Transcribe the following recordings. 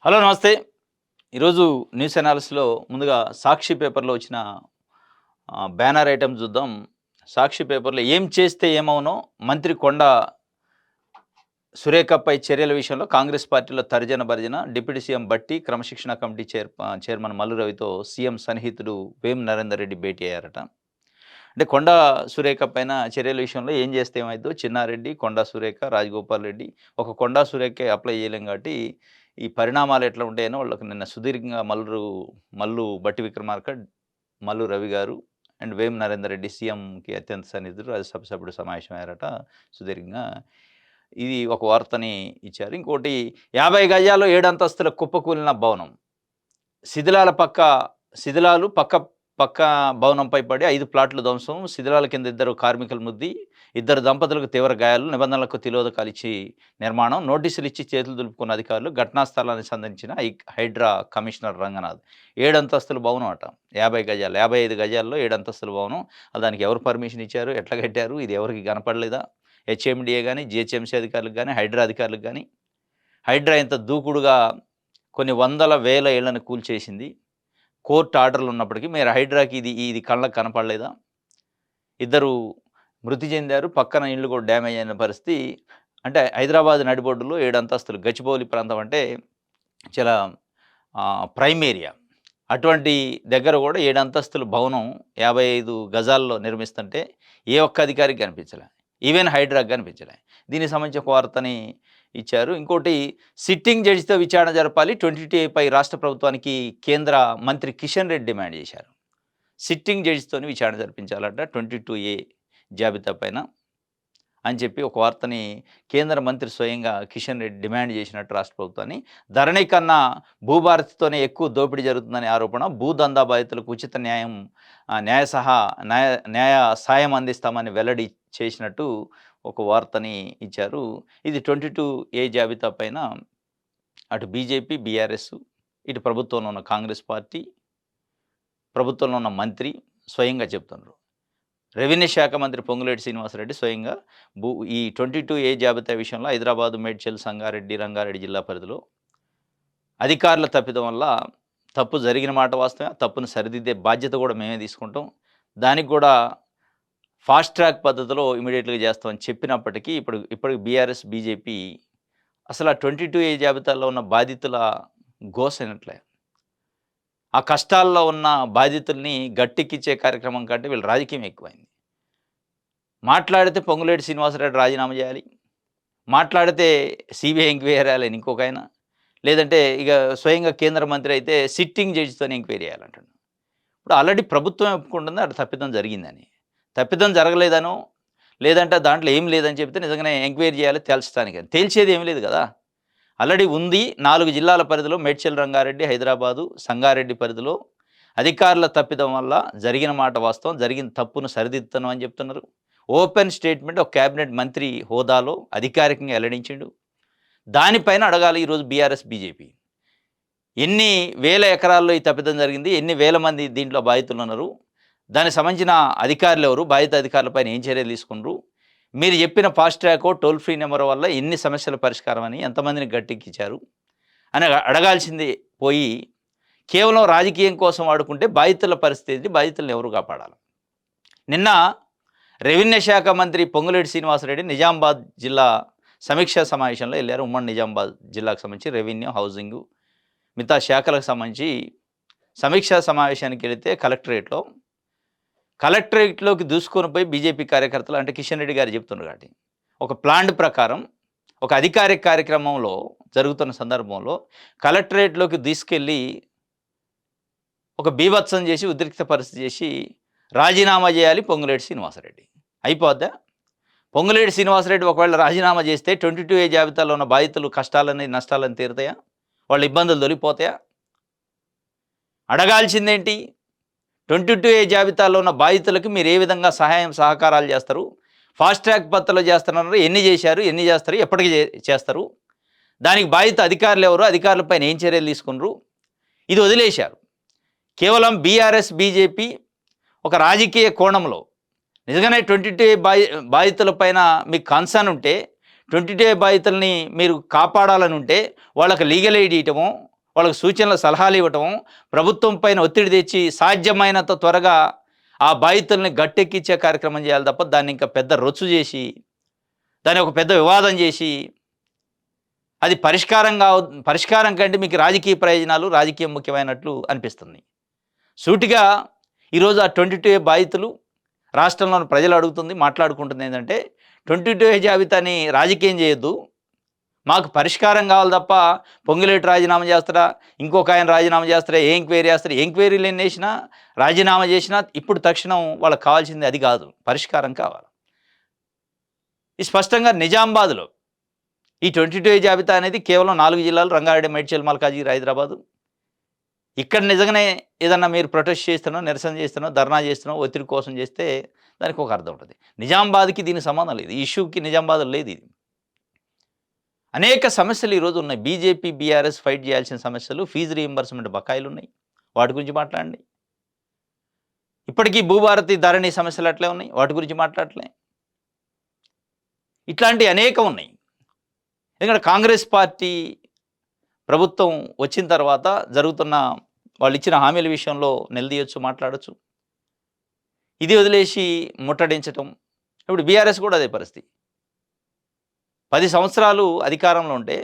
Hello నమస్తే. ఈరోజు news అనాలిసిస్‌లో ముందుగా 'సాక్షి' పేపర్‌లో వచ్చిన బ్యానర్ ఐటెమ్ చూద్దాం. 'సాక్షి' పేపర్‌లో ఏం చేస్తే ఏమవునో మంత్రి కొండా సురేఖపై చర్యల విషయంలో కాంగ్రెస్ పార్టీలో తర్జన భర్జన. డిప్యూటీ సీఎం భట్టి, క్రమశిక్షణ కమిటీ చైర్మన్ మల్లు రవితో సీఎం సన్నిహితుడు వేం నరేందర్ రెడ్డి భేటీ అయ్యారట. అంటే కొండా సురేఖ పైన చర్యల విషయంలో ఏం చేస్తే ఏమైద్దో చిన్నారెడ్డి, కొండా సురేఖ, రాజగోపాల్ రెడ్డి ఒక కొండా సురేఖే అప్లై చేయలేం కాబట్టి ఈ పరిణామాలు ఎట్లా ఉంటాయనో వాళ్ళకి నిన్న సుదీర్ఘంగా మల్లు భట్టి విక్రమార్క, మల్లు రవి గారు అండ్ వేం నరేందర్ రెడ్డి సీఎంకి అత్యంత సన్నిహితుడు రాజ్యసభ సభ్యుడు సమావేశమయ్యారట సుదీర్ఘంగా. ఇది ఒక వార్తని ఇచ్చారు. ఇంకోటి 50 గజాల్లో 7 అంతస్తుల కుప్పకూలిన భవనం. శిథిలాలు పక్క భవనంపై పడి 5 ప్లాట్లు ధ్వంసం. శిథిలాల కింద 2 కార్మికులు మృతి. 2 దంపతులకు తీవ్ర గాయాలు. నిబంధనలకు తిలోదకాలు ఇచ్చి నిర్మాణం. నోటీసులు ఇచ్చి చేతులు దులుపుకున్న అధికారులు. ఘటనా స్థలాన్ని సందర్శించిన హైడ్రా కమిషనర్ రంగనాథ్. 7 అంతస్తుల భవనం అట. 50 గజాలు, 55 గజాల్లో 7 అంతస్తుల భవనం. దానికి ఎవరు పర్మిషన్ ఇచ్చారు? ఎట్లా కట్టారు? ఇది ఎవరికి కనపడలేదా? హెచ్ఎండిఏ గానీ, జీహెచ్ఎంసీ అధికారులకు గానీ, హైడ్రా అధికారులకు గానీ. హైడ్రా ఇంత దూకుడుగా కొన్ని వందల వేల ఏళ్లను కూల్చేసింది. కోర్టు ఆర్డర్లు ఉన్నప్పటికీ మీరు హైడ్రాకి ఇది కళ్ళకు కనపడలేదా? 2 మృతి చెందారు. పక్కన ఇళ్ళు కూడా డ్యామేజ్ అయిన పరిస్థితి. అంటే హైదరాబాద్ నడిబొడ్డులో 7 అంతస్తులు. గచ్చిబౌలి ప్రాంతం అంటే చాలా ప్రైమ్ ఏరియా. అటువంటి దగ్గర కూడా 7 అంతస్తుల భవనం 55 గజాల్లో నిర్మిస్తుంటే ఏ ఒక్క అధికారికి కనిపించలే. ఈవెన్ హైడ్రాకి కనిపించలే. దీనికి సంబంధించి ఒక వార్తని ఇచ్చారు. ఇంకోటి సిట్టింగ్ జడ్జితో విచారణ జరపాలి. 22A రాష్ట్ర ప్రభుత్వానికి కేంద్ర మంత్రి కిషన్ రెడ్డి డిమాండ్ చేశారు. సిట్టింగ్ జడ్జితోని విచారణ జరిపించాలట 22A జాబితా పైన అని చెప్పి ఒక వార్తని కేంద్ర మంత్రి స్వయంగా కిషన్ రెడ్డి డిమాండ్ చేసినట్టు రాష్ట్ర ప్రభుత్వాన్ని. ధరణి కన్నా భూభారతితోనే ఎక్కువ దోపిడీ జరుగుతుందనే ఆరోపణ. భూదందా బాధితులకు ఉచిత న్యాయ సాయం అందిస్తామని వెల్లడి చేసినట్టు ఒక వార్తని ఇచ్చారు. ఇది 22A జాబితా పైన అటు బీజేపీ, బీఆర్ఎస్, ఇటు ప్రభుత్వంలో ఉన్న కాంగ్రెస్ పార్టీ, ప్రభుత్వంలో ఉన్న మంత్రి స్వయంగా చెప్తున్నారు. రెవెన్యూ శాఖ మంత్రి పొంగులేటి శ్రీనివాసరెడ్డి స్వయంగా ఈ 22A జాబితా విషయంలో హైదరాబాదు, మేడ్చల్, సంగారెడ్డి, రంగారెడ్డి జిల్లా పరిధిలో అధికారుల తప్పిదం వల్ల తప్పు జరిగిన మాట వాస్తవమే. తప్పును సరిదిద్దే బాధ్యత కూడా మేమే తీసుకుంటాం. దానికి కూడా ఫాస్ట్ ట్రాక్ పద్ధతిలో ఇమీడియట్గా చేస్తామని చెప్పినప్పటికీ ఇప్పుడు బీఆర్ఎస్, బీజేపీ అసలు ఆ 22A జాబితాలో ఉన్న బాధితుల గోసైనట్లే. ఆ కష్టాల్లో ఉన్న బాధితుల్ని గట్టెక్కించే కార్యక్రమం కంటే వీళ్ళ రాజకీయం ఎక్కువైంది. మాట్లాడితే పొంగులేటి శ్రీనివాసరెడ్డి రాజీనామా చేయాలి, మాట్లాడితే సిబిఐ ఎంక్వైరీ చేయాలని ఇంకొక ఆయన, లేదంటే ఇక స్వయంగా కేంద్ర మంత్రి అయితే సిట్టింగ్ జడ్జితోనే ఎంక్వైరీ చేయాలంటాడు. ఇప్పుడు ఆల్రెడీ ప్రభుత్వం ఒప్పుకుంటుంది అటు తప్పిదం జరిగిందని. తప్పిదం జరగలేదనో లేదంటే దాంట్లో ఏం లేదని చెప్తే నిజంగానే ఎంక్వైరీ చేయాలి తేల్చడానికి. తేల్చేది ఏం లేదు కదా. ఆల్రెడీ ఉంది. 4 జిల్లాల పరిధిలో మేడ్చల్, రంగారెడ్డి, హైదరాబాదు, సంగారెడ్డి పరిధిలో అధికారుల తప్పిదం వల్ల జరిగిన మాట వాస్తవం. జరిగిన తప్పును సరిదిద్దుతాను అని చెప్తున్నారు. ఓపెన్ స్టేట్మెంట్ ఒక క్యాబినెట్ మంత్రి హోదాలో అధికారికంగా వెల్లడించిండు. దానిపైన అడగాలి ఈరోజు బీఆర్ఎస్, బీజేపీ. ఎన్ని వేల ఎకరాల్లో ఈ తప్పిదం జరిగింది, ఎన్ని వేల మంది దీంట్లో బాధితులు ఉన్నారు, దానికి సంబంధించిన అధికారులు ఎవరు, బాధిత అధికారులపైన ఏం చర్యలు తీసుకున్నారు, మీరు చెప్పిన fast track toll free number వల్ల ఎన్ని సమస్యల పరిష్కారం అని ఎంతమందిని గట్టెక్కించారు అని అడగాల్సింది పోయి కేవలం రాజకీయం కోసం వాడుకుంటే బాధితుల పరిస్థితి, బాధితులను ఎవరు కాపాడాలి? నిన్న రెవెన్యూ శాఖ మంత్రి పొంగులేటి శ్రీనివాసరెడ్డి నిజామాబాద్ జిల్లా సమీక్షా సమావేశంలో వెళ్ళారు. ఉమ్మడి నిజామాబాద్ జిల్లాకు సంబంధించి రెవెన్యూ, హౌసింగు, మిగతా శాఖలకు సంబంధించి సమీక్షా సమావేశానికి వెళితే కలెక్టరేట్లోకి దూసుకొని పోయి బీజేపీ కార్యకర్తలు అంటే కిషన్ రెడ్డి గారు చెప్తున్నారు కాబట్టి ఒక ప్లాన్ ప్రకారం ఒక అధికారిక కార్యక్రమంలో జరుగుతున్న సందర్భంలో కలెక్టరేట్లోకి తీసుకెళ్ళి ఒక బీభత్సం చేసి ఉద్రిక్త పరిస్థితి చేసి రాజీనామా చేయాలి పొంగులేటి శ్రీనివాసరెడ్డి. అయిపోద్దా? పొంగులేటి శ్రీనివాసరెడ్డి ఒకవేళ రాజీనామా చేస్తే 22A జాబితాలో ఉన్న బాధితులు కష్టాలని, నష్టాలని తీరుతాయా? వాళ్ళ ఇబ్బందులు తొలిగిపోతాయా? అడగాల్సిందేంటి? 22A జాబితాలో ఉన్న బాధితులకు మీరు ఏ విధంగా సహకారాలు చేస్తారు? ఫాస్ట్ ట్రాక్ పద్ధతిలో చేస్తున్నారు. ఎన్ని చేశారు, ఎన్ని చేస్తారు, ఎప్పటికి చేస్తారు? దానికి బాధిత అధికారులు ఎవరు, అధికారులపైన ఏం చర్యలు తీసుకున్నారు? ఇది వదిలేశారు. కేవలం బీఆర్ఎస్, బీజేపీ ఒక రాజకీయ కోణంలో నిజంగానే 22A బాధితులపైన మీకు కన్సర్న్ ఉంటే, 22A బాధితుల్ని మీరు కాపాడాలని ఉంటే వాళ్ళకి లీగల్ ఎయిడ్ ఇవ్వటమో, వాళ్ళకు సూచనలు సలహాలు ఇవ్వటం, ప్రభుత్వం పైన ఒత్తిడి తెచ్చి సాధ్యమైనంత త్వరగా ఆ బాధితుల్ని గట్టెక్కించే కార్యక్రమం చేయాలి తప్ప దాన్ని ఇంకా పెద్ద రొచ్చు చేసి, దాన్ని ఒక పెద్ద వివాదం చేసి, అది పరిష్కారం కంటే మీకు రాజకీయ ప్రయోజనాలు, రాజకీయం ముఖ్యమైనట్లు అనిపిస్తుంది. సూటిగా ఈరోజు ఆ 22A బాధితులు రాష్ట్రంలోని ప్రజలు అడుగుతుంది, మాట్లాడుకుంటుంది ఏంటంటే 22A జాబితాని రాజకీయం చేయొద్దు, మాకు పరిష్కారం కావాలి తప్ప పొంగులేటి రాజీనామా చేస్తాడా, ఇంకొక ఆయన రాజీనామా చేస్తాడా, ఏ ఎంక్వైరీ చేస్తాడా, ఎంక్వైరీలు ఎన్ని వేసినా రాజీనామా చేసినా ఇప్పుడు తక్షణం వాళ్ళకి కావాల్సింది అది కాదు, పరిష్కారం కావాలి. ఈ స్పష్టంగా నిజామాబాద్లో ఈ 22A జాబితా అనేది కేవలం 4 జిల్లాలు, రంగారెడ్డి, మేడ్చల్, మల్కాజిగిరి, హైదరాబాదు. ఇక్కడ నిజంగానే ఏదన్నా మీరు ప్రొటెస్ట్ చేస్తున్నో, నిరసన చేస్తున్నో, ధర్నా చేస్తున్నో, ఒత్తిడి కోసం చేస్తే దానికి ఒక అర్థం ఉంటుంది. నిజామాబాద్కి దీనికి సంబంధం లేదు, ఈ ఇష్యూకి నిజామాబాద్ లేదు. ఇది అనేక సమస్యలు ఈరోజు ఉన్నాయి. బీజేపీ, బీఆర్ఎస్ ఫైట్ చేయాల్సిన సమస్యలు, ఫీజు రీయింబర్స్మెంట్ బకాయిలు ఉన్నాయి, వాటి గురించి మాట్లాడండి. ఇప్పటికీ భూభారతి ధరణి సమస్యలు అట్లే ఉన్నాయి, వాటి గురించి మాట్లాడలే. ఇట్లాంటి అనేకం ఉన్నాయి. ఎందుకంటే కాంగ్రెస్ పార్టీ ప్రభుత్వం వచ్చిన తర్వాత జరుగుతున్న వాళ్ళు ఇచ్చిన హామీల విషయంలో నిలదీయొచ్చు, మాట్లాడచ్చు. ఇది వదిలేసి ముట్టడించటం. ఇప్పుడు బీఆర్ఎస్ కూడా అదే పరిస్థితి. 10 సంవత్సరాలు అధికారంలో ఉంటే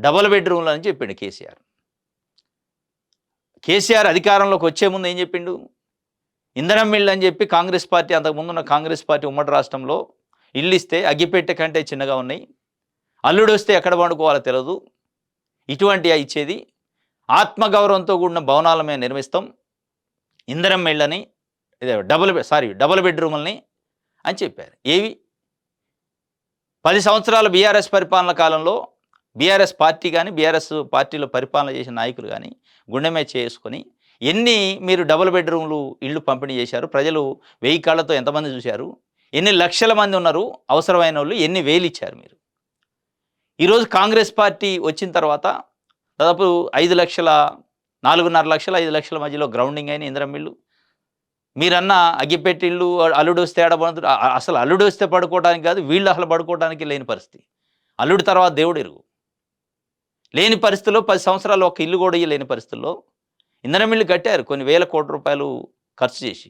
డబుల్ బెడ్రూమ్లు అని చెప్పిండు కేసీఆర్. కేసీఆర్ అధికారంలోకి వచ్చే ముందు ఏం చెప్పిండు? ఇంధనం మిల్లు అని చెప్పి కాంగ్రెస్ పార్టీ, అంతకుముందున్న కాంగ్రెస్ పార్టీ ఉమ్మడి రాష్ట్రంలో ఇల్లు ఇస్తే అగ్గిపెట్టె కంటే చిన్నగా ఉన్నాయి, అల్లుడు వస్తే ఎక్కడ పండుకోవాలో తెలియదు, ఇటువంటి ఇచ్చేది, ఆత్మగౌరవంతో కూడిన భవనాల మీద నిర్మిస్తాం, ఇంధనం మిళ్ళని, డబుల్ బెడ్రూములని అని చెప్పారు. ఏవి 10 సంవత్సరాల బీఆర్ఎస్ పరిపాలన కాలంలో బీఆర్ఎస్ పార్టీ కానీ, బీఆర్ఎస్ పార్టీలో పరిపాలన చేసిన నాయకులు కానీ గుండె మీద చేసుకొని ఎన్ని మీరు డబుల్ బెడ్రూమ్లు ఇళ్ళు పంపిణీ చేశారు? ప్రజలు 1000 కాళ్ళతో ఎంతమంది చూశారు? ఎన్ని లక్షల మంది ఉన్నారు అవసరమైన వాళ్ళు? ఎన్ని వేలు ఇచ్చారు మీరు? ఈరోజు కాంగ్రెస్ పార్టీ వచ్చిన తర్వాత దాదాపు 5 లక్షల, 4.5 లక్షల, 5 లక్షల మధ్యలో గ్రౌండింగ్ అయిన ఇంధనం మిల్లు. మీరన్న అగ్గిపెట్టిళ్ళు, అల్లుడు వస్తే ఆడబడుతుంది. అసలు అల్లుడు వస్తే పడుకోవడానికి కాదు, వీళ్ళు అసలు పడుకోవడానికి లేని పరిస్థితి. అల్లుడు తర్వాత దేవుడు ఎరుగు లేని పరిస్థితుల్లో 10 సంవత్సరాలు ఒక ఇల్లు కూడా లేని పరిస్థితుల్లో ఇంధనం మిల్లు కట్టారు కొన్ని వేల కోట్ల రూపాయలు ఖర్చు చేసి.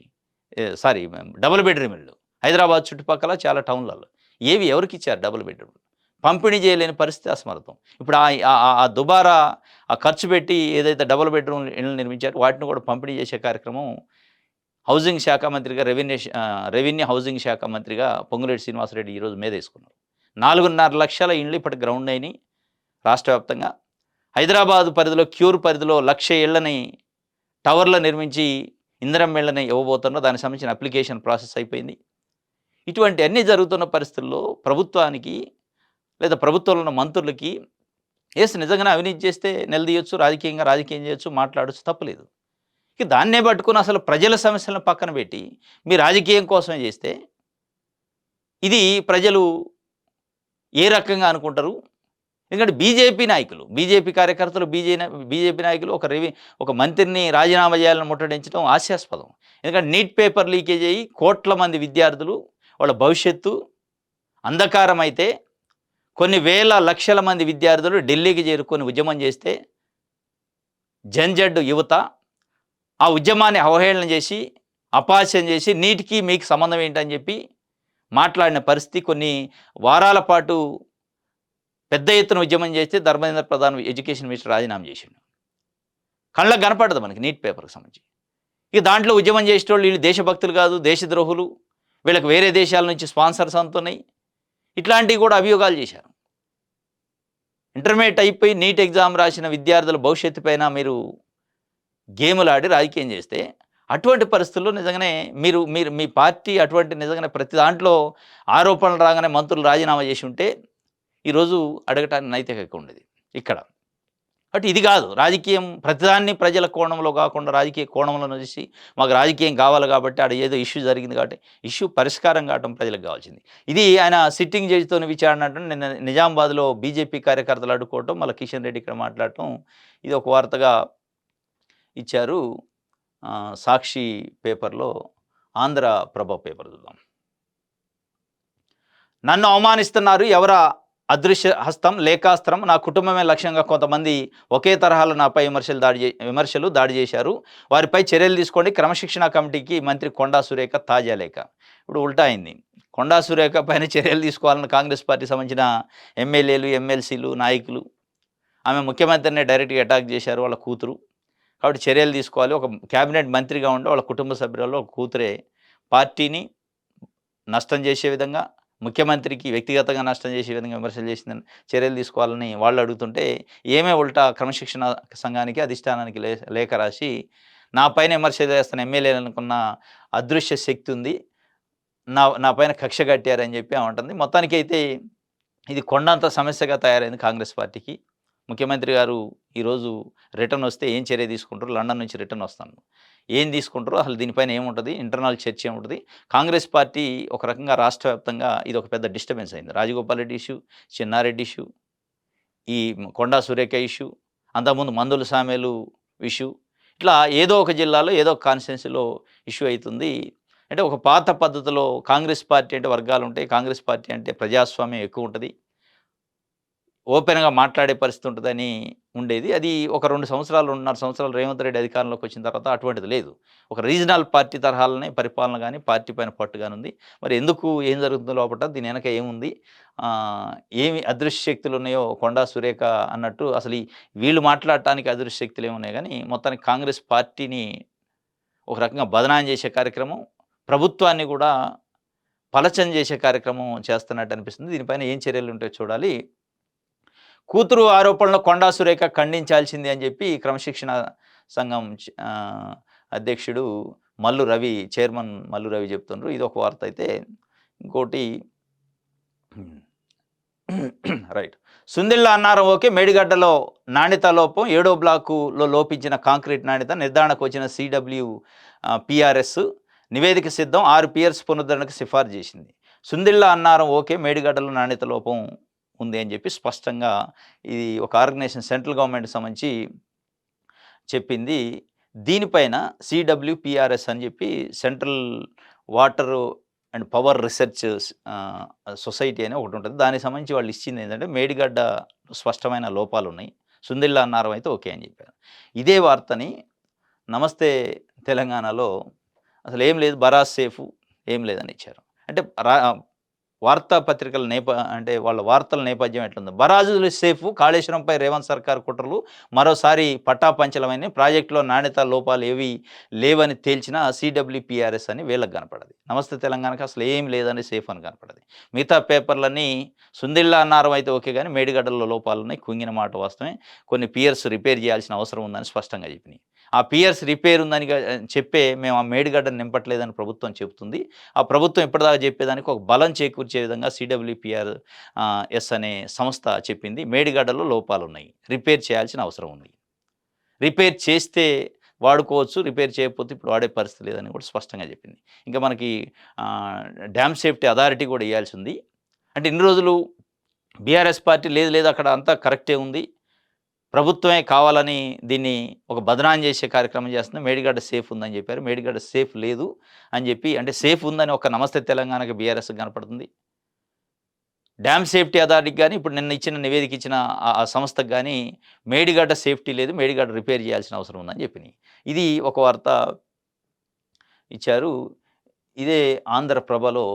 డబుల్ బెడ్రూమ్ ఇల్లు హైదరాబాద్ చుట్టుపక్కల చాలా టౌన్లలో. ఏవి ఎవరికి ఇచ్చారు డబుల్ బెడ్రూమ్? పంపిణీ చేయలేని పరిస్థితి, అసమర్థం. ఇప్పుడు ఆ దుబారా ఆ ఖర్చు పెట్టి ఏదైతే డబుల్ బెడ్రూమ్ ఇళ్ళు నిర్మించారో వాటిని కూడా పంపిణీ చేసే కార్యక్రమం హౌసింగ్ శాఖ మంత్రిగా, రెవెన్యూ హౌసింగ్ శాఖ మంత్రిగా పొంగులేటి శ్రీనివాసరెడ్డి ఈరోజు వేసుకున్నారు. 4.5 లక్షల ఇండ్లు ఇప్పటి గ్రౌండ్ అయినాయి రాష్ట్ర వ్యాప్తంగా. హైదరాబాద్ పరిధిలో, క్యూర్ పరిధిలో 1,00,000 ఇళ్లని టవర్లు నిర్మించి ఇంధనం ఇళ్లని ఇవ్వబోతున్నారు. దానికి సంబంధించిన అప్లికేషన్ ప్రాసెస్ అయిపోయింది. ఇటువంటి అన్నీ జరుగుతున్న పరిస్థితుల్లో ప్రభుత్వానికి లేదా ప్రభుత్వంలో ఉన్న మంత్రులకి నిజంగానే అవినీతి చేస్తే నిలదీయొచ్చు, రాజకీయం చేయొచ్చు, మాట్లాడచ్చు, తప్పలేదు. ఇక దాన్నే పట్టుకుని అసలు ప్రజల సమస్యలను పక్కన పెట్టి మీ రాజకీయం కోసమే చేస్తే ఇది ప్రజలు ఏ రకంగా అనుకుంటారు? ఎందుకంటే బీజేపీ నాయకులు, బీజేపీ కార్యకర్తలు, బీజేపీ నాయకులు ఒక మంత్రిని రాజీనామా చేయాలని ముట్టడించడం హాస్యాస్పదం. ఎందుకంటే నీట్ పేపర్ లీకేజ్ అయ్యి కోట్ల మంది విద్యార్థులు వాళ్ళ భవిష్యత్తు అంధకారం అయితే, కొన్ని వేల లక్షల మంది విద్యార్థులు ఢిల్లీకి చేరుకొని ఉద్యమం చేస్తే జంజడ్ యువత ఆ ఉద్యమాన్ని అవహేళన చేసి, అపహాస్యం చేసి, నీటికి మీకు సంబంధం ఏంటని చెప్పి మాట్లాడిన పరిస్థితి. కొన్ని వారాల పాటు పెద్ద ఎత్తున ఉద్యమం చేస్తే ధర్మేంద్ర ప్రధాన్ ఎడ్యుకేషన్ మినిస్టర్ రాజీనామా చేసిండు. కళ్ళకు కనపడదు మనకి నీట్ పేపర్కి సంబంధించి. ఇక దాంట్లో ఉద్యమం చేసేటోళ్ళు వీళ్ళు దేశభక్తులు కాదు, దేశద్రోహులు, వీళ్ళకి వేరే దేశాల నుంచి స్పాన్సర్స్ అందుతున్నాయి, ఇట్లాంటివి కూడా అభియోగాలు చేశారు. ఇంటర్మీడియట్ అయిపోయి నీట్ ఎగ్జామ్ రాసిన విద్యార్థుల భవిష్యత్తు పైన మీరు గేములు ఆడి రాజకీయం చేస్తే, అటువంటి పరిస్థితుల్లో నిజంగానే మీరు మీ పార్టీ అటువంటి నిజంగానే ప్రతి దాంట్లో ఆరోపణలు రాగానే మంత్రులు రాజీనామా చేసి ఉంటే ఈరోజు అడగటానికి నైతికత ఉండేది ఇక్కడ. బట్ ఇది కాదు, రాజకీయం ప్రతిదాన్ని ప్రజల కోణంలో కాకుండా రాజకీయ కోణంలో చూసి మాకు రాజకీయం కావాలి కాబట్టి ఆడ ఏదో ఇష్యూ జరిగింది కాబట్టి ఇష్యూ పరిష్కారం కావటం ప్రజలకు కావాల్సింది. ఇది ఆయన సిట్టింగ్ జడ్జితో విచారణ అంటే నిన్న నిజామాబాద్లో బీజేపీ కార్యకర్తలు అడ్డుకోవటం, మళ్ళీ కిషన్ రెడ్డి ఇక్కడ మాట్లాడటం, ఇది ఒక వార్తగా ఇచ్చారు సాక్షి పేపర్లో. ఆంధ్రప్రభ పేపర్ చూద్దాం. నన్ను అవమానిస్తున్నారు, ఎవరా అదృశ్య హస్తం, లేఖాస్త్రం, నా కుటుంబమే లక్ష్యంగా కొంతమంది ఒకే తరహాలో నాపై విమర్శలు దాడి చేశారు. వారిపై చర్యలు తీసుకోండి. క్రమశిక్షణా కమిటీకి మంత్రి కొండా సురేఖ తాజా లేఖ. ఇప్పుడు ఉల్టా అయింది. కొండా సురేఖ పైన చర్యలు తీసుకోవాలని కాంగ్రెస్ పార్టీకి సంబంధించిన ఎమ్మెల్యేలు, ఎమ్మెల్సీలు, నాయకులు ఆమె ముఖ్యమంత్రిని డైరెక్ట్‌గా అటాక్ చేశారు. వాళ్ళ కూతురు. కాబట్టి చర్యలు తీసుకోవాలి. ఒక క్యాబినెట్ మంత్రిగా ఉండి వాళ్ళ కుటుంబ సభ్యులలో ఒక కూతురే పార్టీని నష్టం చేసే విధంగా, ముఖ్యమంత్రికి వ్యక్తిగతంగా నష్టం చేసే విధంగా విమర్శలు చేసిందని చర్యలు తీసుకోవాలని వాళ్ళు అడుగుతుంటే, ఏమే ఉల్టా క్రమశిక్షణ సంఘానికి, అధిష్టానానికి లేఖ రాసి, నా పైన విమర్శలు చేస్తున్న ఎమ్మెల్యేలనుకున్న అదృశ్య శక్తి ఉంది. నా పైన కక్ష కట్టారని చెప్పి ఆమె అంటుంది. మొత్తానికైతే ఇది కొండంత సమస్యగా తయారైంది కాంగ్రెస్ పార్టీకి. ముఖ్యమంత్రి గారు ఈరోజు రిటర్న్ వస్తే ఏం చర్య తీసుకుంటారు? లండన్ నుంచి రిటర్న్ వస్తాను. ఏం తీసుకుంటారో అసలు దీనిపైన ఏముంటది? ఇంటర్నల్ చర్చ ఏముంటది? కాంగ్రెస్ పార్టీ ఒక రకంగా రాష్ట్ర వ్యాప్తంగా ఇది ఒక పెద్ద డిస్టర్బెన్స్ అయింది. రాజగోపాల్ రెడ్డి ఇష్యూ, చెన్నారెడ్డి ఇష్యూ, ఈ కొండా సురేఖ ఇష్యూ, అంతకుముందు మందుల సామేలు ఇష్యూ, ఇట్లా ఏదో ఒక జిల్లాలో ఏదో ఒక కాన్స్టిట్యున్సీలో ఇష్యూ అవుతుంది. అంటే ఒక పాత పద్ధతిలో కాంగ్రెస్ పార్టీ అంటే వర్గాలు ఉంటాయి. కాంగ్రెస్ పార్టీ అంటే ప్రజాస్వామ్యం ఎక్కువ ఉంటుంది. ఓపెన్‌గా మాట్లాడే పరిస్థితి ఉంటదని ఉండేది. అది ఒక 2 సంవత్సరాలు, 2.5 సంవత్సరాలు రేవంత్ రెడ్డి అధికారంలోకి వచ్చిన తర్వాత అటువంటిది లేదు. ఒక రీజనల్ పార్టీ తరహాలోనే పరిపాలన గాని, పార్టీ పైన పట్టు గానుంది. మరి ఎందుకు ఏం జరుగుతుందో లోపట దీని వెనక ఏముంది? ఏమి అదృశ్య శక్తులున్నాయో కొండా సురేఖ అన్నట్టు అసలు వీళ్ళు మాట్లాడటానికి అదృశ్య శక్తులు ఏమున్నాయి గానీ, మొత్తానికి కాంగ్రెస్ పార్టీని ఒక రకంగా బదనాం చేసే కార్యక్రమం, ప్రభుత్వాన్ని కూడా పలచన చేసే కార్యక్రమం చేస్తున్నట్టు అనిపిస్తుంది. దీనిపైన ఏం చర్యలుంటాయో చూడాలి. కూతురు ఆరోపణలు కొండా సురేఖ ఖండించాల్సిందే అని చెప్పి క్రమశిక్షణ సంఘం అధ్యక్షుడు మల్లు రవి, చైర్మన్ మల్లు రవి చెప్తున్నారు. ఇదొక వార్త అయితే. ఇంకోటి రైట్. సుందిళ్ళ అన్నారం ఓకే. మేడిగడ్డలో నాణ్యత లోపం, 7వ బ్లాకులో లోపించిన కాంక్రీట్ నాణ్యత నిర్ధారణకు వచ్చిన CWPRS నివేదిక సిద్ధం. 6 పియర్స్ పునరుద్ధరణకు సిఫార్సు చేసింది. సుందిళ్ళ అన్నారం ఓకే. మేడిగడ్డలో నాణ్యత లోపం ఉంది అని చెప్పి స్పష్టంగా ఇది ఒక ఆర్గనైజేషన్ సెంట్రల్ గవర్నమెంట్‌కి సంబంధించి చెప్పింది. దీనిపైన CWPRS అని చెప్పి central water and power research society అని ఒకటి ఉంటుంది. దానికి సంబంధించి వాళ్ళు ఇచ్చింది ఏంటంటే మేడిగడ్డ స్పష్టమైన లోపాలు ఉన్నాయి. సుందిళ్ళ అన్నారం అయితే ఓకే అని చెప్పారు. ఇదే వార్తని నమస్తే తెలంగాణలో అసలు ఏం లేదు, బరాజ్ సేఫు, ఏం లేదని ఇచ్చారు. అంటే వార్తాపత్రికల అంటే వాళ్ళ వార్తల నేపథ్యం ఎట్లుందో, బరాజులు సేఫు, కాళేశ్వరంపై రేవంత్ సర్కార్ కుట్రలు మరోసారి పట్టాపంచలమైన, ప్రాజెక్టులో నాణ్యత లోపాలు ఏవి లేవని తేల్చిన CWPRS అని వీళ్ళకి కనపడది. నమస్తే తెలంగాణకి అసలు ఏం లేదని సేఫ్ అని కనపడది. మిగతా పేపర్లన్నీ సుందిళ్ళ అన్నారం అయితే ఓకే కానీ మేడిగడ్డల్లో లోపాలు ఉన్నాయి, కుంగిన మాట వాస్తవమే, కొన్ని పియర్స్ రిపేర్ చేయాల్సిన అవసరం ఉందని స్పష్టంగా చెప్పినాయి. ఆ పియర్స్ రిపేర్ ఉందని చెప్పే మేము ఆ మేడిగడ్డను నింపట్లేదని ప్రభుత్వం చెబుతుంది. ఆ ప్రభుత్వం ఇప్పటిదాకా చెప్పేదానికి ఒక బలం చేకూర్చే విధంగా CWPRS అనే సంస్థ చెప్పింది. మేడిగడ్డలో లోపాలున్నాయి, రిపేర్ చేయాల్సిన అవసరం ఉంది. రిపేర్ చేస్తే వాడుకోవచ్చు, రిపేర్ చేయకపోతే ఇప్పుడు వాడే పరిస్థితి లేదని కూడా స్పష్టంగా చెప్పింది. ఇంకా మనకి డ్యామ్ సేఫ్టీ అథారిటీ కూడా ఇవ్వాల్సి ఉంది. అంటే ఇన్ని రోజులు బీఆర్ఎస్ పార్టీ లేదు అక్కడ అంతా కరెక్టే ఉంది, ప్రభుత్వమే కావాలని దీన్ని ఒక బదనాం చేసే కార్యక్రమం చేస్తుంది, మేడిగడ్డ సేఫ్ ఉందని చెప్పారు. మేడిగడ్డ సేఫ్ లేదు అని చెప్పి, అంటే సేఫ్ ఉందని ఒక నమస్తే తెలంగాణకి బీఆర్ఎస్ కనపడుతుంది. డ్యామ్ సేఫ్టీ అథారిటీకి కానీ ఇప్పుడు నిన్న ఇచ్చిన నివేదిక ఇచ్చిన ఆ సంస్థకు కానీ మేడిగడ్డ సేఫ్టీ లేదు, మేడిగడ్డ రిపేర్ చేయాల్సిన అవసరం ఉందని చెప్పినాయి. ఇది ఒక వార్త ఇచ్చారు. ఇదే ఆంధ్రప్రభలో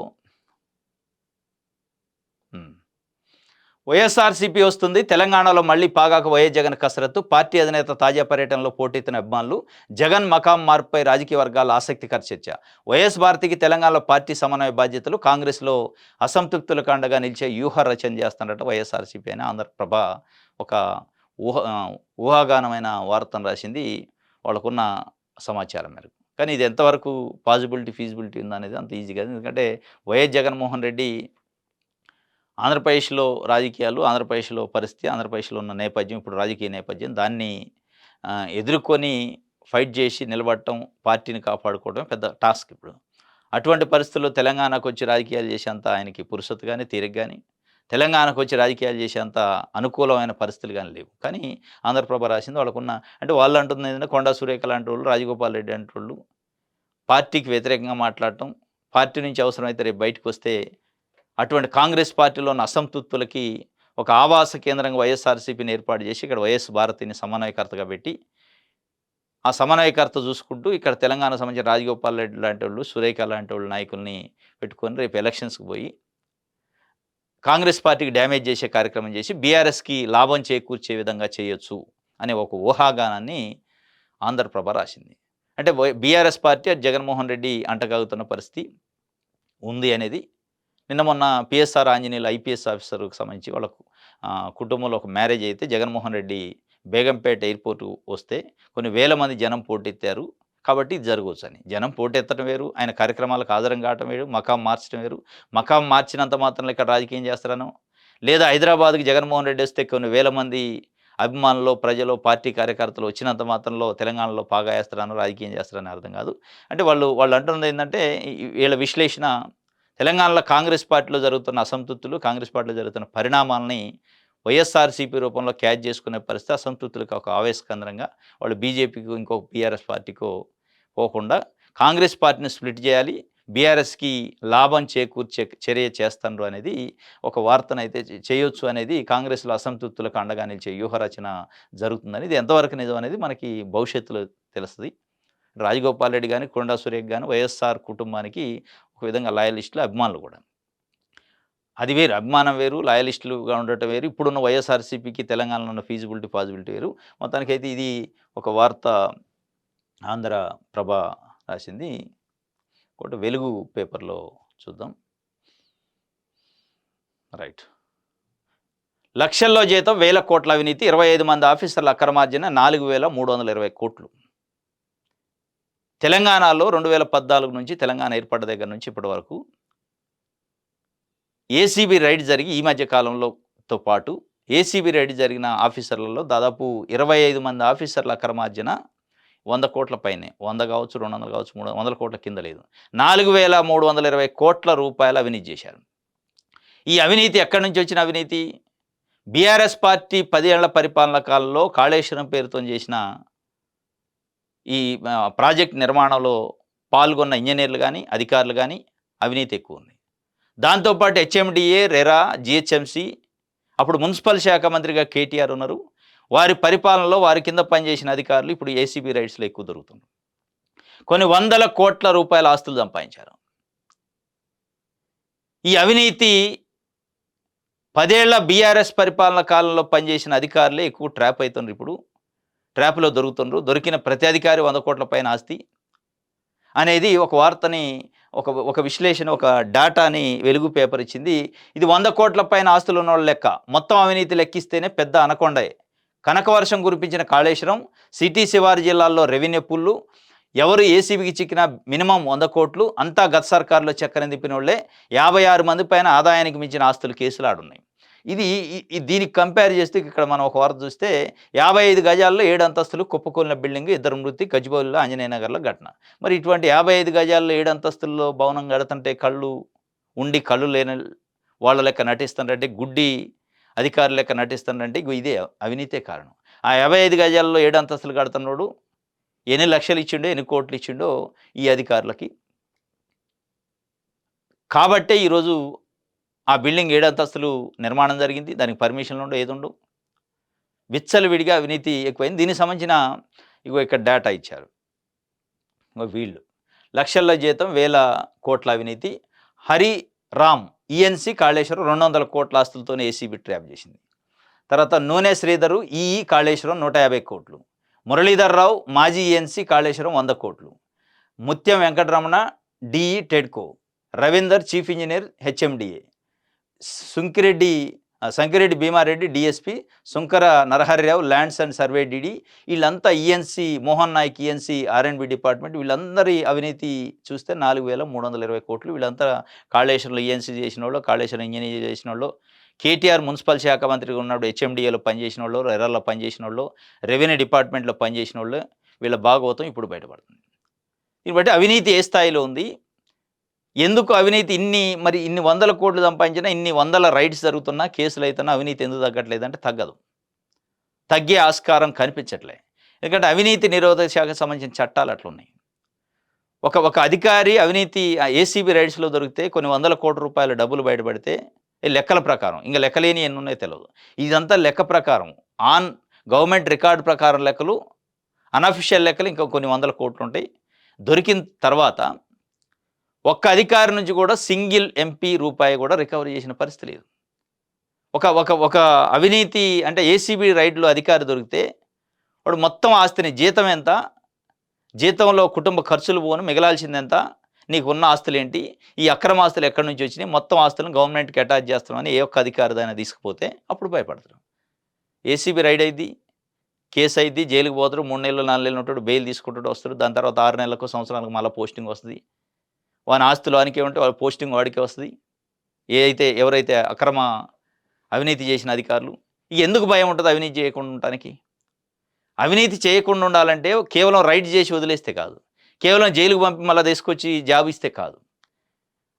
వైఎస్ఆర్సీపీ వస్తుంది, తెలంగాణలో మళ్లీ పాగాకు వైఎస్ జగన్ కసరత్తు, పార్టీ అధినేత తాజా పర్యటనలో పోటెత్తిన అభిమానులు, జగన్ మకాం మార్పుపై రాజకీయ వర్గాల ఆసక్తికర చర్చ. వైఎస్ భారతికి తెలంగాణలో పార్టీ సమన్వయ బాధ్యతలు, కాంగ్రెస్లో అసంతృప్తులకు అండగా నిలిచే వ్యూహ రచన చేస్తున్నట్టు వైఎస్ఆర్సీపీ అని ఆంధ్రప్రభ ఒక ఊహాగానమైన వార్తను రాసింది వాళ్ళకున్న సమాచారం మేరకు. కానీ ఇది ఎంతవరకు ఫీజిబిలిటీ ఉందనేది అంత ఈజీ కాదు. ఎందుకంటే వైఎస్ జగన్మోహన్ రెడ్డి ఆంధ్రప్రదేశ్లో రాజకీయాలు, ఆంధ్రప్రదేశ్లో పరిస్థితి, ఆంధ్రప్రదేశ్లో ఉన్న నేపథ్యం, ఇప్పుడు రాజకీయ నేపథ్యం, దాన్ని ఎదుర్కొని ఫైట్ చేసి నిలబడటం, పార్టీని కాపాడుకోవడం పెద్ద టాస్క్ ఇప్పుడు. అటువంటి పరిస్థితుల్లో తెలంగాణకు వచ్చి రాజకీయాలు చేసేంత ఆయనకి పురుషత్ కానీ, తీరిక కానీ, తెలంగాణకు వచ్చి రాజకీయాలు చేసేంత అనుకూలమైన పరిస్థితులు కానీ లేవు. కానీ ఆంధ్రప్రభ రాసింది వాళ్ళకున్న, అంటే వాళ్ళు అంటుంది ఏంటంటే కొండా సురేఖ లాంటి వాళ్ళు, రాజగోపాల్ రెడ్డి లాంటి వాళ్ళు పార్టీకి వ్యతిరేకంగా మాట్లాడటం, పార్టీ నుంచి అవసరమైతే రేపు బయటకు వస్తే అటువంటి కాంగ్రెస్ పార్టీలో ఉన్న అసంతృప్తులకి ఒక ఆవాస కేంద్రంగా వైఎస్ఆర్సీపీని ఏర్పాటు చేసి ఇక్కడ వైఎస్ భారతిని సమన్వయకర్తగా పెట్టి ఆ సమన్వయకర్త చూసుకుంటూ ఇక్కడ తెలంగాణ సంబంధించిన రాజగోపాల్ రెడ్డి లాంటి వాళ్ళు, సురేఖ లాంటి వాళ్ళు నాయకుల్ని పెట్టుకొని రేపు ఎలక్షన్స్‌కి పోయి కాంగ్రెస్ పార్టీకి డ్యామేజ్ చేసే కార్యక్రమం చేసి బీఆర్ఎస్‌కి లాభం చేకూర్చే విధంగా చేయొచ్చు అనే ఒక ఊహాగానాన్ని ఆంధ్రప్రభ రాసింది. అంటే బీఆర్ఎస్ పార్టీ జగన్మోహన్ రెడ్డి అంటగాగుతున్న పరిస్థితి ఉంది అనేది నిన్న మొన్న పిఎస్ఆర్ ఆంజనేయులు ఐపీఎస్ ఆఫీసర్‌కి సంబంధించి వాళ్ళకు కుటుంబంలో ఒక మ్యారేజ్ అయితే జగన్మోహన్ రెడ్డి బేగంపేట ఎయిర్‌పోర్ట్ వస్తే కొన్ని వేల మంది జనం పోటెత్తారు. కాబట్టి ఇది జరగవచ్చని. జనం పోటెత్తడం వేరు, ఆయన కార్యక్రమాలకు హాజరు కావటం వేరు, మకాం మార్చడం వేరు. మకాం మార్చినంత మాత్రాన ఇక్కడ రాజకీయం చేస్తారనో, లేదా హైదరాబాద్‌కి జగన్మోహన్ రెడ్డి వస్తే కొన్ని వేల మంది అభిమానులు, ప్రజలు, పార్టీ కార్యకర్తలు వచ్చినంత మాత్రంలో తెలంగాణలో పాగా వేస్తారనో, రాజకీయం చేస్తారని అర్థం కాదు. అంటే వాళ్ళు అంటున్నది ఏంటంటే వీళ్ళ విశ్లేషణ తెలంగాణలో కాంగ్రెస్ పార్టీలో జరుగుతున్న అసంతృప్తులు, కాంగ్రెస్ పార్టీలో జరుగుతున్న పరిణామాలని వైఎస్ఆర్సీపీ రూపంలో క్యాచ్ చేసుకునే పరిస్థితి అసంతృప్తులకు ఒక ఆవేశకేంద్రంగా వాళ్ళు బీజేపీకి ఇంకొక బీఆర్ఎస్ పార్టీకో పోకుండా కాంగ్రెస్ పార్టీని స్ప్లిట్ చేయాలి, బీఆర్ఎస్కి లాభం చేకూర్చే చర్య చేస్తారు అనేది ఒక వార్తనైతే చేయొచ్చు అనేది కాంగ్రెస్లో అసంతృప్తులకు అండగా నిలిచే వ్యూహరచన జరుగుతుందని. ఇది ఎంతవరకు నిజం అనేది మనకి భవిష్యత్తులో తెలుస్తుంది. రాజగోపాల్ రెడ్డి కానీ, కొండా సురేఖ్ కానీ వైఎస్ఆర్ కుటుంబానికి ఒక విధంగా లాయలిస్టులు, అభిమానులు కూడా. అది వేరు, అభిమానం వేరు, లాయలిస్టులుగా ఉండటం వేరు. ఇప్పుడున్న వైఎస్ఆర్సీపీకి తెలంగాణలో ఉన్న ఫీజిబిలిటీ, పాజిబిలిటీ వేరు. మొత్తానికైతే ఇది ఒక వార్త ఆంధ్రప్రభ రాసింది. ఒకటి వెలుగు పేపర్లో చూద్దాం. రైట్. లక్షల్లో జీతం, వేల కోట్ల అవినీతి, 25 మంది ఆఫీసర్ల అక్రమార్జన, 4,320 కోట్లు. తెలంగాణలో 2014 నుంచి తెలంగాణ ఏర్పడ్డ దగ్గర నుంచి ఇప్పటి వరకు ఏసీబీ రైడ్ జరిగి ఈ మధ్య కాలంలోతో పాటు ఏసీబీ రైడ్ జరిగిన ఆఫీసర్లలో దాదాపు 25 మంది ఆఫీసర్ల అక్రమార్జన 100 కోట్ల పైనే, 100 కావచ్చు, 200 కావచ్చు, 300 కోట్ల కింద లేదు, 4,320 కోట్ల రూపాయల అవినీతి చేశారు. ఈ అవినీతి ఎక్కడి నుంచి వచ్చిన అవినీతి? బీఆర్ఎస్ పార్టీ 10 ఏళ్ల పరిపాలన కాలంలో కాళేశ్వరం పేరుతో చేసిన ఈ ప్రాజెక్ట్ నిర్మాణంలో పాల్గొన్న ఇంజనీర్లు కానీ, అధికారులు కానీ అవినీతి ఎక్కువ ఉంది. దాంతోపాటు హెచ్ఎండిఏ, రెరా, జిహెచ్ఎంసి, అప్పుడు మున్సిపల్ శాఖ మంత్రిగా కేటీఆర్ ఉన్నారు. వారి పరిపాలనలో వారి కింద పనిచేసిన అధికారులు ఇప్పుడు ఏసీబీ రైడ్స్లో ఎక్కువ దొరుకుతున్నారు. కొన్ని 100 కోట్ల రూపాయల ఆస్తులు సంపాదించారు. ఈ అవినీతి 10 ఏళ్ల బీఆర్ఎస్ పరిపాలన కాలంలో పనిచేసిన అధికారులే ఎక్కువ ట్రాప్ అవుతున్నారు. ఇప్పుడు ట్రాప్లో దొరుకుతున్నారు. దొరికిన ప్రతి అధికారి 100 కోట్ల పైన ఆస్తి అనేది ఒక వార్తని, ఒక విశ్లేషణ, ఒక డేటాని వెలుగు పేపర్ ఇచ్చింది. ఇది 100 కోట్ల పైన ఆస్తులు ఉన్న వాళ్ళ లెక్క. మొత్తం అవినీతి లెక్కిస్తేనే పెద్ద అనకొండే. కనకవర్షం కురిపించిన కాళేశ్వరం, సిటీ శివారు జిల్లాల్లో రెవెన్యూ పుల్లు, ఎవరు ఏసీబీకి చిక్కిన మినిమం 100 కోట్లు, అంతా గత సర్కారులో చక్కని తిప్పిన వాళ్ళే. 56 మంది పైన ఆదాయానికి మించిన ఆస్తులు కేసులు ఆడున్నాయి. ఇది దీనికి కంపేర్ చేస్తే ఇక్కడ మనం ఒక వార్త చూస్తే 55 గజాల్లో 7 అంతస్తులు కుప్పకూలిన బిల్డింగ్, 2 మృతి గచ్చిబౌలిలో ఆంజనేయ నగర్లో ఘటన. మరి ఇటువంటి 55 గజాల్లో 7 అంతస్తుల్లో భవనం కడుతుంటే కళ్ళు ఉండి కళ్ళు లేని వాళ్ళ లెక్క నటిస్తుంటే, గుడ్డి అధికారుల లెక్క నటిస్తుంటే ఇదే అవినీతే కారణం. ఆ 55 గజాల్లో 7 అంతస్తులు కడుతున్నాడు ఎన్ని లక్షలు ఇచ్చిండో, ఎన్ని కోట్లు ఇచ్చిండో ఈ అధికారులకి. కాబట్టే ఈరోజు ఆ బిల్డింగ్ 7 అంతస్తులు నిర్మాణం జరిగింది. దానికి పర్మిషన్లు ఉండవు, ఏది ఉండవు. విచ్చలవిడిగా అవినీతి ఎక్కువైంది. దీనికి సంబంధించిన ఇక్కడ డేటా ఇచ్చారు. వీళ్ళు లక్షల్లో జీతం, వేల కోట్ల అవినీతి. హరి రామ్ ఈఎన్సీ కాళేశ్వరం 200 కోట్ల ఆస్తులతోనే ఏసీబీ ట్రాప్ చేసింది. తర్వాత నూనె శ్రీధరు ఈఈ కాళేశ్వరం 150 కోట్లు. మురళీధర్ రావు మాజీ ఈఎన్సీ కాళేశ్వరం 100 కోట్లు. Mutyam Venkataramana DE TEDCO. Ravinder chief engineer HMDA. Sankireddy Bhimareddy DSP. Sunkara Naraharirao lands and survey DD. వీళ్ళంతా ENC, Mohan Naik ENC R&B department. వీళ్ళందరి అవినీతి చూస్తే 4,320 కోట్లు. వీళ్ళంతా కాళేశ్వరంలో ఈఎన్సీ చేసిన వాళ్ళు, కాళేశ్వరం ఇంజనీర్ చేసిన వాళ్ళు, కేటీఆర్ మున్సిపల్ శాఖ మంత్రిగా ఉన్నప్పుడు హెచ్ఎండిఏలో పనిచేసిన వాళ్ళు, రెరాల్లో పనిచేసిన వాళ్ళు, రెవెన్యూ డిపార్ట్మెంట్లో పనిచేసిన వాళ్ళు. వీళ్ళ భాగవతం ఇప్పుడు బయటపడుతుంది. దీన్ని బట్టి అవినీతి ఏ స్థాయిలో ఉంది, ఎందుకు అవినీతి ఇన్ని 100 కోట్లు సంపాదించినా, ఇన్ని 100 రైడ్స్ జరుగుతున్నా, కేసులు అవుతున్నా అవినీతి ఎందుకు తగ్గట్లేదు అంటే తగ్గదు. తగ్గే ఆస్కారం కనిపించట్లే. ఎందుకంటే అవినీతి నిరోధక శాఖకు సంబంధించిన చట్టాలు అట్లున్నాయి. ఒక అధికారి అవినీతి ఏసీబీ రైడ్స్లో దొరికితే కొన్ని 100 కోట్ల రూపాయల డబ్బులు బయటపడితే ఈ లెక్కల ప్రకారం. ఇంక లెక్కలేని ఎన్నున్నాయో తెలవదు. ఇదంతా లెక్క ప్రకారం. ఆన్ గవర్నమెంట్ రికార్డ్ ప్రకారం లెక్కలు, అన్‌అఫిషియల్ లెక్కలు ఇంకా కొన్ని వందల కోట్లుంటాయి. దొరికిన తర్వాత ఒక్క అధికారి నుంచి కూడా సింగిల్ ఎంపీ రూపాయి కూడా రికవరీ చేసిన పరిస్థితి లేదు. ఒక ఒక ఒక అవినీతి అంటే ఏసీబీ రైడ్‌లో అధికారి దొరికితే వాడు మొత్తం ఆస్తిని జీతం ఎంత? జీతంలో కుటుంబ ఖర్చులు పోను మిగలాల్సిందెంత? నీకున్న ఆస్తులేంటి? ఈ అక్రమ ఆస్తులు ఎక్కడి నుంచి వచ్చినాయి? మొత్తం ఆస్తులను గవర్నమెంట్‌కి అటాచ్ చేస్తామని ఏ ఒక్క అధికారిదైనా తీసుకుపోతే అప్పుడు భయపడతారు. ఏసీబీ రైడ్ అయిద్ది, కేసు అయిద్ది, జైలుకి పోతాడు. 3 నెలలు, 4 నెలలు ఉంటాడు, బెయిల్ తీసుకుంటాడు, వస్తాడు. దాని తర్వాత 6 నెలలకు, సంవత్సరానికి మళ్ళా పోస్టింగ్ వస్తది. వాని ఆస్తులు వానికే ఉంటే వాడి పోస్టింగ్ వాడికే వస్తది. ఎవరైతే అక్రమ అవినీతి చేసిన అధికారులు. ఎందుకు భయం ఉంటది అవినీతి చేయకుండా ఉండటానికి? అవినీతి చేయకుండా ఉండాలంటే కేవలం రైడ్ చేసి వదిలేస్తే కాదు. కేవలం జైలుకు పంపి మళ్ళా తీసుకొచ్చి జాబ్ ఇస్తే కాదు.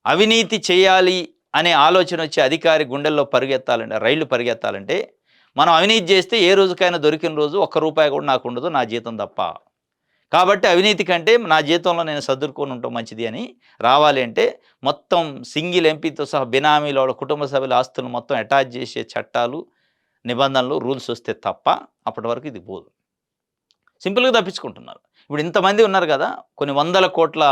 అవినీతి చేయాలి అనే ఆలోచన వచ్చే అధికారి గుండెల్లో పరిగెత్తాలంటే, రైళ్లు పరిగెత్తాలంటే మనం అవినీతి చేస్తే ఏ రోజుకైనా దొరికిన రోజు ఒక్క రూపాయి కూడా నాకు ఉండదు, నా జీతం తప్ప. కాబట్టి అవినీతి కంటే నా జీతంలో నేను సర్దుకొని ఉండటం మంచిది అని రావాలి అంటే మొత్తం సింగిల్ ఎంపీతో సహా బినామీలో కుటుంబ సభ్యుల ఆస్తులను మొత్తం అటాచ్ చేసే చట్టాలు, నిబంధనలు, రూల్స్ వస్తే తప్ప అప్పటి వరకు ఇది పోదు. సింపుల్‌గా తప్పించుకుంటున్నారు. ఇప్పుడు ఇంతమంది ఉన్నారు కదా, కొన్ని వందల కోట్ల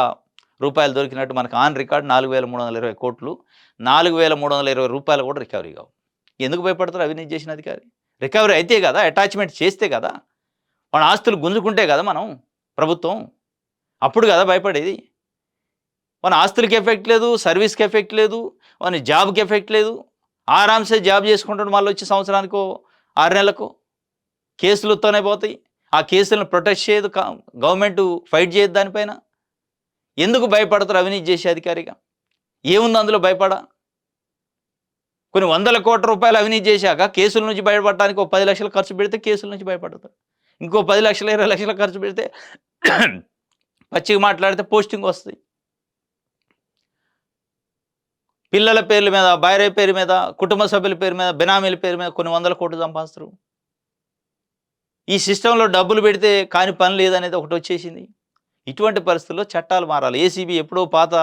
రూపాయలు దొరికినట్టు మనకు ఆన్ రికార్డ్ 4,320 కోట్లు, 4,320 రూపాయలు కూడా రికవరీ కావు. ఎందుకు భయపడతారు అవినీతి చేసిన అధికారి? రికవరీ అయితే కదా, అటాచ్‌మెంట్ చేస్తే కదా, మన ఆస్తులు గుంజుకుంటే కదా మనం ప్రభుత్వం, అప్పుడు కదా భయపడేది. మన ఆస్తులకి ఎఫెక్ట్ లేదు, సర్వీస్‌కి ఎఫెక్ట్ లేదు, మన జాబ్‌కి ఎఫెక్ట్ లేదు. ఆరామ్సే జాబ్ చేసుకుంటాడు, మళ్ళీ వచ్చి సంవత్సరానికో 6 నెలలకో కేసులతోనే పోతాయి. ఆ కేసులను ప్రొటెక్ట్ చేయదు గవర్నమెంట్, ఫైట్ చేయదు దానిపైన. ఎందుకు భయపడతారు అవినీతి చేసే అధికారిగా? ఏముంది అందులో భయపడ? కొన్ని వందల కోట్ల రూపాయలు అవినీతి చేశాక కేసుల నుంచి బయటపడటానికి ఒక 10 లక్షలు ఖర్చు పెడితే కేసుల నుంచి బయటపడతారు. ఇంకో 10 లక్షలు, 20 లక్షలు ఖర్చు పెడితే పచ్చిగా మాట్లాడితే పోస్టింగ్ వస్తుంది. పిల్లల పేర్ల మీద, భార్య పేరు మీద, కుటుంబ సభ్యుల పేరు మీద, బినామీల పేరు మీద కొన్ని వందల కోట్లు సంపాదిస్తారు. ఈ సిస్టంలో డబ్బులు పెడితే కాని పని లేదనేది ఒకటి వచ్చేసింది. ఇటువంటి పరిస్థితుల్లో చట్టాలు మారాలి. ఏసీబీ ఎప్పుడో పాత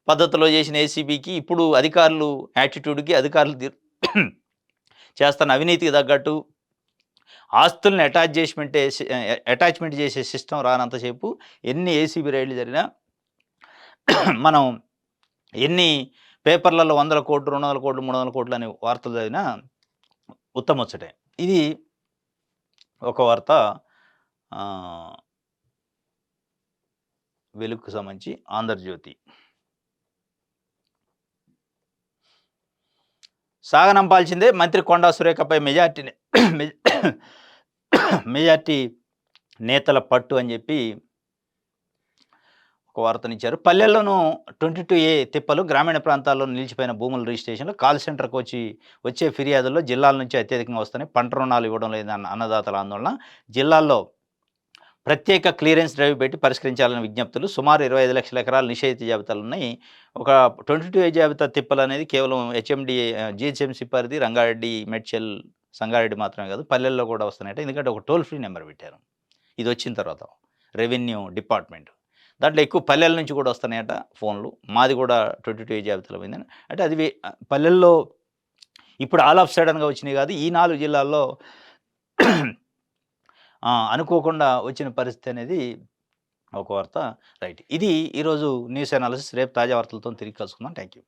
పద్ధతిలో చేసిన ఏసీబీకి ఇప్పుడు అధికారులు యాటిట్యూడ్‌కి అధికారులు చేస్తున్న అవినీతికి తగ్గట్టు ఆస్తుల్ని అటాచ్‌మెంట్ చేసే సిస్టమ్ రానంతసేపు ఎన్ని ఏసీబీ రైడ్లు జరిగినా, మనం ఎన్ని పేపర్లలో 100 కోట్లు, 200 కోట్లు, 300 కోట్లు అనే వార్తలు చదివినా ఉత్తమొచ్చటే. ఇది ఒక వార్త. వెలుగుకు సంబంధించి ఆంధ్రజ్యోతి. సాగనంపాల్సిందే మంత్రి కొండా సురేఖపై మెజార్టీ నేతల పట్టు అని చెప్పి ఒక వార్తనిచ్చారు. పల్లెల్లోనూ 22A తిప్పలు, గ్రామీణ ప్రాంతాల్లో నిలిచిపోయిన భూముల రిజిస్ట్రేషన్లు, కాల్ సెంటర్కి వచ్చే ఫిర్యాదుల్లో జిల్లాల నుంచి అత్యధికంగా వస్తున్నాయి. పంట రుణాలు ఇవ్వడం లేదన్న అన్నదాతల ఆందోళన. జిల్లాల్లో ప్రత్యేక క్లియరెన్స్ డ్రైవ్ పెట్టి పరిష్కరించాలని విజ్ఞప్తులు. సుమారు 25 లక్షల ఎకరాలు నిషేధిత జాబితాలు ఉన్నాయి. ఒక 22A జాబితా తిప్పలు అనేది కేవలం GHMC పరిధి, రంగారెడ్డి, మేడ్చల్, సంగారెడ్డి మాత్రమే కాదు, పల్లెల్లో కూడా వస్తున్నాయట. ఎందుకంటే ఒక టోల్ ఫ్రీ నెంబర్ పెట్టారు ఇది వచ్చిన తర్వాత, రెవెన్యూ డిపార్ట్మెంట్. దాంట్లో ఎక్కువ పల్లెల నుంచి కూడా వస్తున్నాయట ఫోన్లు. మాది కూడా 22A జాబితాలో పోయిందని. అంటే అది పల్లెల్లో ఇప్పుడు ఆల్ ఆఫ్ సడన్గా వచ్చినాయి కాదు, ఈ 4 జిల్లాల్లో అనుకోకుండా వచ్చిన పరిస్థితి అనేది ఒక వార్త. రైట్, ఇది ఈరోజు న్యూస్ అనాలిసిస్. రేపు తాజా వార్తలతో తిరిగి కలుసుకుందాం. Thank you.